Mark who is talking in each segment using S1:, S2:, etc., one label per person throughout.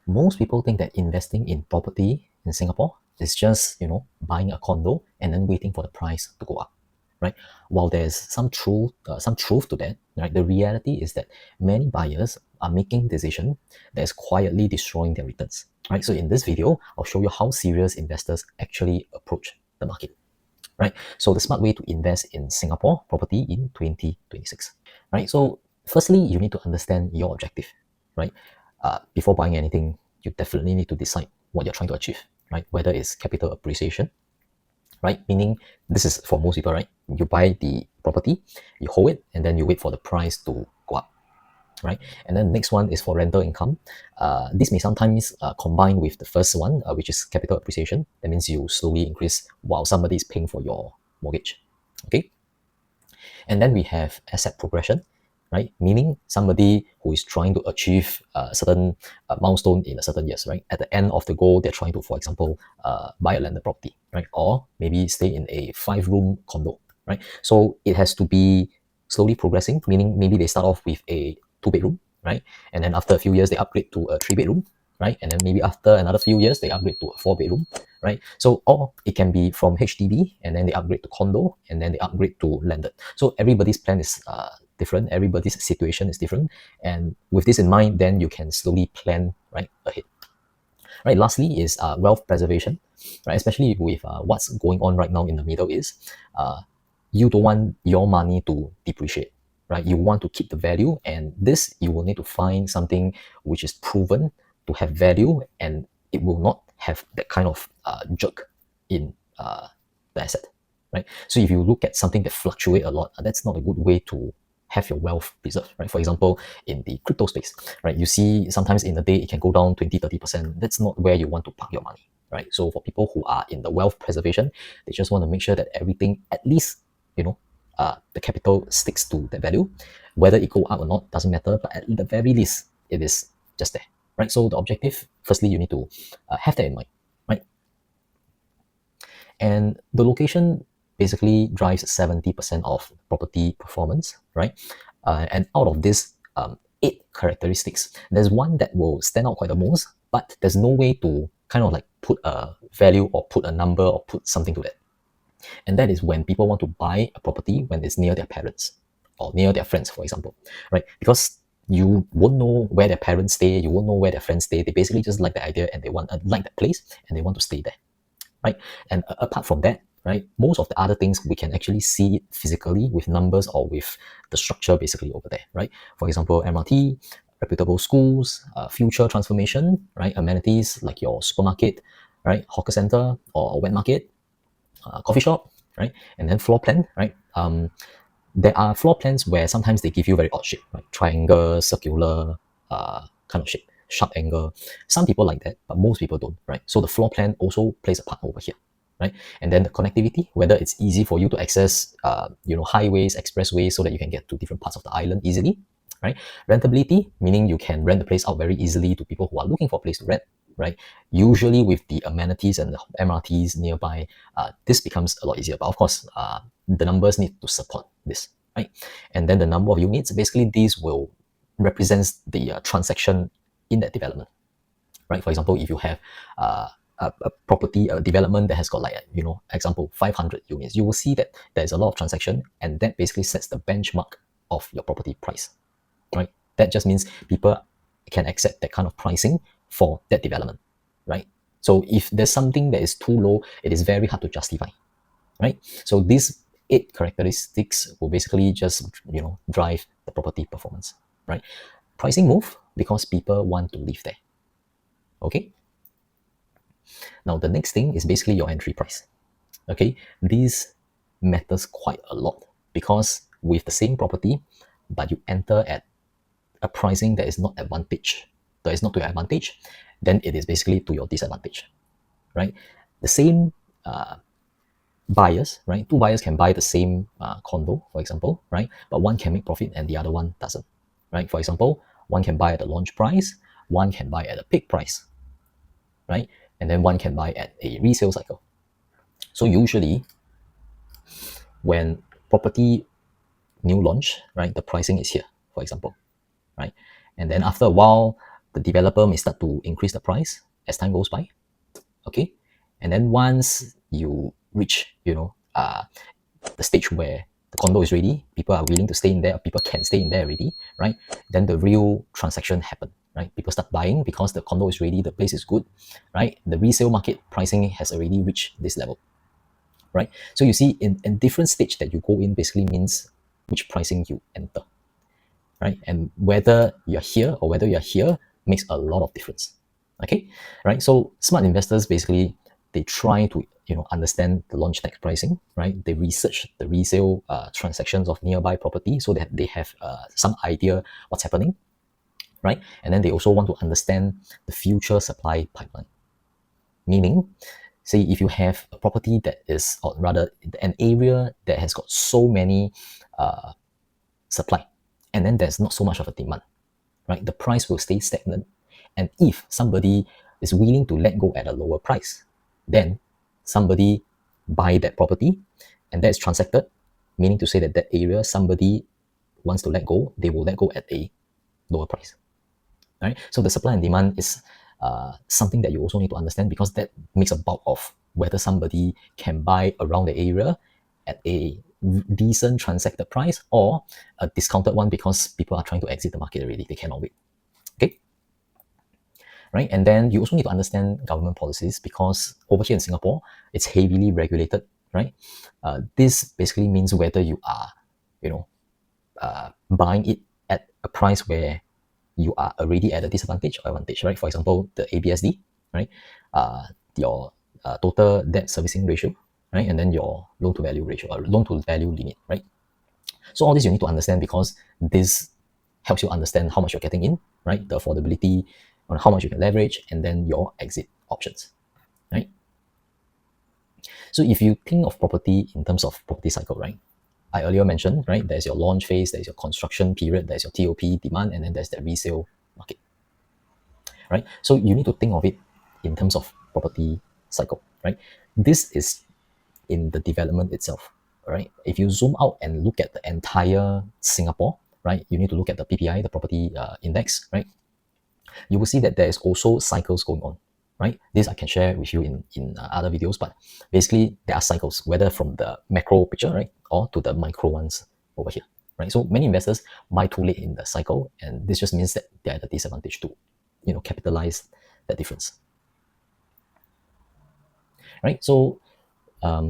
S1: most people think that investing in property in Singapore is just, buying a condo and then waiting for the price to go up, right? While there's some truth to that, right? The reality is that many buyers are making decisions that is quietly destroying their returns, right? So in this video, I'll show you how serious investors actually approach the market, right? So the smart way to invest in Singapore property in 2026, right? So firstly, you need to understand your objective, right? Before buying anything, you definitely need to decide what you're trying to achieve, right? Whether it's capital appreciation, right? Meaning this is for most people, right? You buy the property, you hold it, and then you wait for the price to go up, right? And then the next one is for rental income. This may sometimes combine with the first one, which is capital appreciation. That means you slowly increase while somebody is paying for your mortgage, okay? And then we have asset progression, right? Meaning somebody who is trying to achieve a certain milestone in a certain years, right? At the end of the goal, they're trying to, for example, buy a landed property, right? Or maybe stay in a 5-room condo, right? So it has to be slowly progressing, meaning maybe they start off with a 2-bedroom, right? And then after a few years, they upgrade to a 3-bedroom, right? And then maybe after another few years, they upgrade to a 4-bedroom, right? So, or it can be from HDB and then they upgrade to condo and then they upgrade to landed. So everybody's plan is different. Everybody's situation is different. And with this in mind, then you can slowly plan right ahead. Right. Lastly is wealth preservation, right? Especially with what's going on right now in the Middle East, you don't want your money to depreciate, right? You want to keep the value, and this you will need to find something which is proven to have value, and it will not have that kind of jerk in the asset, right? So if you look at something that fluctuate a lot, that's not a good way to have your wealth preserved, right? For example, in the crypto space, right? You see sometimes in a day it can go down 20, 30%. That's not where you want to park your money, right? So for people who are in the wealth preservation, they just want to make sure that everything, at least, the capital sticks to the value. Whether it go up or not doesn't matter, but at the very least, it is just there, right? So the objective, firstly, you need to have that in mind, right? And the location basically drives 70% of property performance, right? And out of this 8 characteristics, there's one that will stand out quite the most, but there's no way to kind of like put a value or put a number or put something to that. And that is when people want to buy a property when it's near their parents or near their friends, for example, right? Because you won't know where their parents stay, you won't know where their friends stay. They basically just like the idea and they want like that place and they want to stay there, right? And apart from that, right, most of the other things we can actually see it physically with numbers or with the structure basically over there, right? For example, MRT, reputable schools, future transformation, right? Amenities like your supermarket, right? Hawker center or wet market, coffee shop, right? And then floor plan, right? There are floor plans where sometimes they give you very odd shape, like triangle, circular, kind of shape, sharp angle. Some people like that, but most people don't, right? So the floor plan also plays a part over here, right? And then the connectivity, whether it's easy for you to access, highways, expressways, so that you can get to different parts of the island easily, right? Rentability, meaning you can rent the place out very easily to people who are looking for a place to rent, right? Usually with the amenities and the MRTs nearby, this becomes a lot easier. But of course, the numbers need to support this, right? And then the number of units, basically these will represents the transaction in that development, right? For example, if you have a property, a development that has got like, example, 500 units, you will see that there's a lot of transaction and that basically sets the benchmark of your property price, right? That just means people can accept that kind of pricing for that development, right? So if there's something that is too low, it is very hard to justify, right? So these 8 characteristics will basically just, drive the property performance, right? Pricing move because people want to live there, okay? Now, the next thing is basically your entry price, okay? This matters quite a lot because with the same property, but you enter at a pricing that is not to your advantage, then it is basically to your disadvantage, right? The same buyers, right? Two buyers can buy the same condo, for example, right? But one can make profit and the other one doesn't, right? For example, one can buy at the launch price, one can buy at a peak price, right? And then one can buy at a resale cycle. So usually, when property new launch, right, the pricing is here, for example, right? And then after a while, the developer may start to increase the price as time goes by. Okay, and then once you reach, the stage where the condo is ready, people are willing to stay in there, people can stay in there already, right? Then the real transaction happen, right? People start buying because the condo is ready, the place is good, right? The resale market pricing has already reached this level, right? So you see, in different stage that you go in basically means which pricing you enter, right? And whether you're here or whether you're here makes a lot of difference. Okay, right? So smart investors basically they try to understand the launch tax pricing, right? They research the resale transactions of nearby property so that they have some idea what's happening, right? And then they also want to understand the future supply pipeline. Meaning, say if you have a property that is, or rather an area that has got so many supply, and then there's not so much of a demand, right? The price will stay stagnant. And if somebody is willing to let go at a lower price, then somebody buy that property and that is transacted, meaning to say that that area somebody wants to let go, they will let go at a lower price. Right? So the supply and demand is something that you also need to understand because that makes a bulk of whether somebody can buy around the area at a decent transacted price or a discounted one because people are trying to exit the market already. They cannot wait. Okay. Right. And then you also need to understand government policies because over here in Singapore, it's heavily regulated. Right. This basically means whether you are, buying it at a price where you are already at a disadvantage or advantage, right? For example, the ABSD, right? Your total debt servicing ratio, right? And then your loan to value ratio or loan to value limit, right? So all this you need to understand because this helps you understand how much you're getting in, right? The affordability on how much you can leverage and then your exit options, right? So if you think of property in terms of property cycle, right? I earlier mentioned, right? There's your launch phase, there's your construction period, there's your TOP demand, and then there's the resale market, right? So you need to think of it in terms of property cycle, right? This is in the development itself, right? If you zoom out and look at the entire Singapore, right? You need to look at the PPI, the property index, right? You will see that there is also cycles going on, right? This I can share with you in other videos, but basically there are cycles, whether from the macro picture, right, or to the micro ones over here, right? So many investors buy too late in the cycle, and this just means that they're at a disadvantage to, capitalize that difference, right? So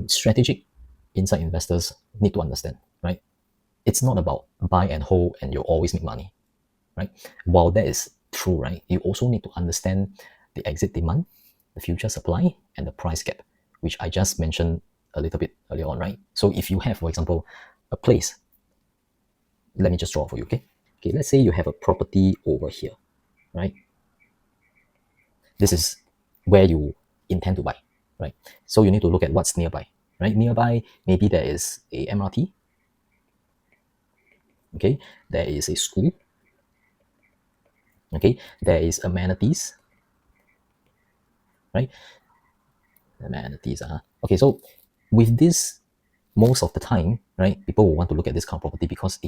S1: strategic inside investors need to understand, right? It's not about buy and hold and you'll always make money, right? While that is true, right, you also need to understand the exit demand, the future supply, and the price gap, which I just mentioned a little bit earlier on, right? So if you have, for example, a place, let me just draw for you, okay? Okay, let's say you have a property over here, right? This is where you intend to buy, right? So you need to look at what's nearby, right? Nearby, maybe there is a MRT, okay? There is a school, okay? There is amenities, right? Amenities. Okay, so with this, most of the time, right, people will want to look at this kind of property because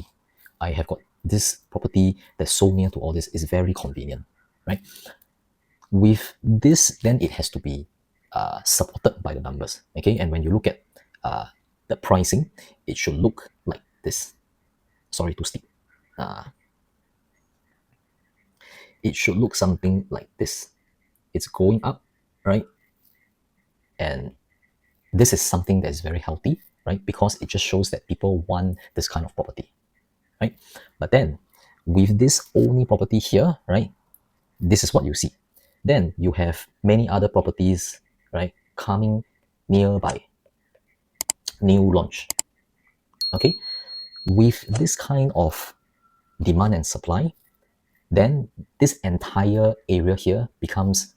S1: I have got this property that's so near to all this is very convenient, right? With this, then it has to be supported by the numbers, okay? And when you look at the pricing, it should look like this. Sorry to steep. It should look something like this. It's going up, right? And this is something that is very healthy, right? Because it just shows that people want this kind of property, right? But then with this only property here, right? This is what you see. Then you have many other properties, right? Coming nearby, new launch. Okay, with this kind of demand and supply, then this entire area here becomes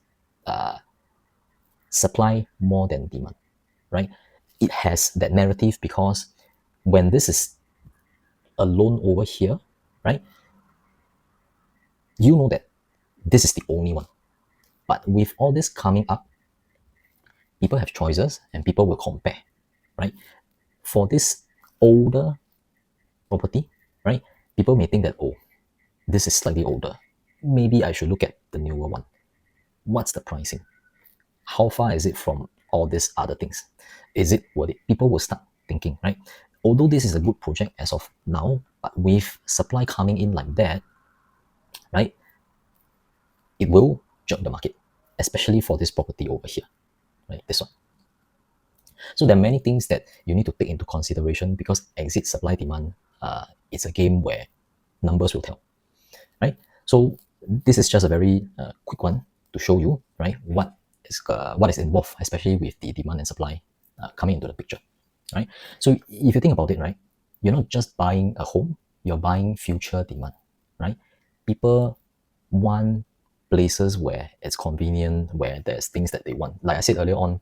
S1: supply more than demand, right? It has that narrative because when this is alone over here, right? You know that this is the only one. But with all this coming up, people have choices and people will compare, right? For this older property, right? People may think that, oh, this is slightly older. maybe I should look at the newer one. What's the pricing? How far is it from all these other things? Is it worth it? People will start thinking, right? Although this is a good project as of now, but with supply coming in like that, right, it will jerk the market, especially for this property over here, right? This one. So there are many things that you need to take into consideration because exit supply demand, it's a game where numbers will tell, right? So this is just a very quick one to show you, right, what is involved, especially with the demand and supply coming into the picture, right? So if you think about it, right, you're not just buying a home, you're buying future demand, right? People want places where it's convenient, where there's things that they want. Like I said earlier on,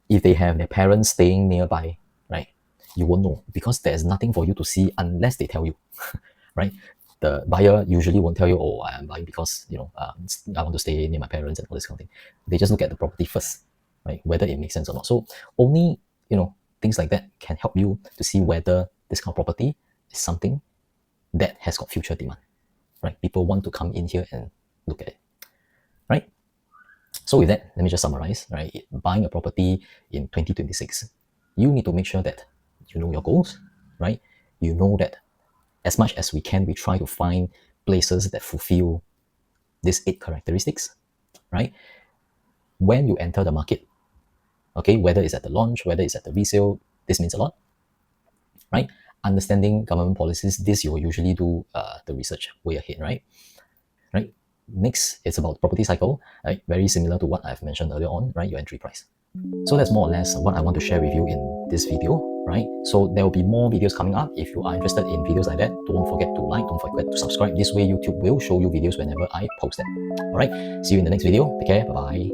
S1: if they have their parents staying nearby, right, you won't know because there's nothing for you to see unless they tell you, right? The buyer usually won't tell you, oh, I'm buying because, I want to stay near my parents and all this kind of thing. They just look at the property first, right? Whether it makes sense or not. So only, things like that can help you to see whether this kind of property is something that has got future demand, right? People want to come in here and look at it, right? So with that, let me just summarize, right? Buying a property in 2026, you need to make sure that you know your goals, right? You know that as much as we can, we try to find places that fulfill these 8 characteristics, right? When you enter the market, okay, whether it's at the launch, whether it's at the resale, this means a lot, right? Understanding government policies, this you will usually do the research way ahead, right? Right. Next, it's about property cycle, right? Very similar to what I've mentioned earlier on, right? Your entry price. So that's more or less what I want to share with you in this video, right? So there will be more videos coming up. If you are interested in videos like that, don't forget to like, don't forget to subscribe. This way YouTube will show you videos whenever I post them. All right, see you in the next video. Take care, bye-bye.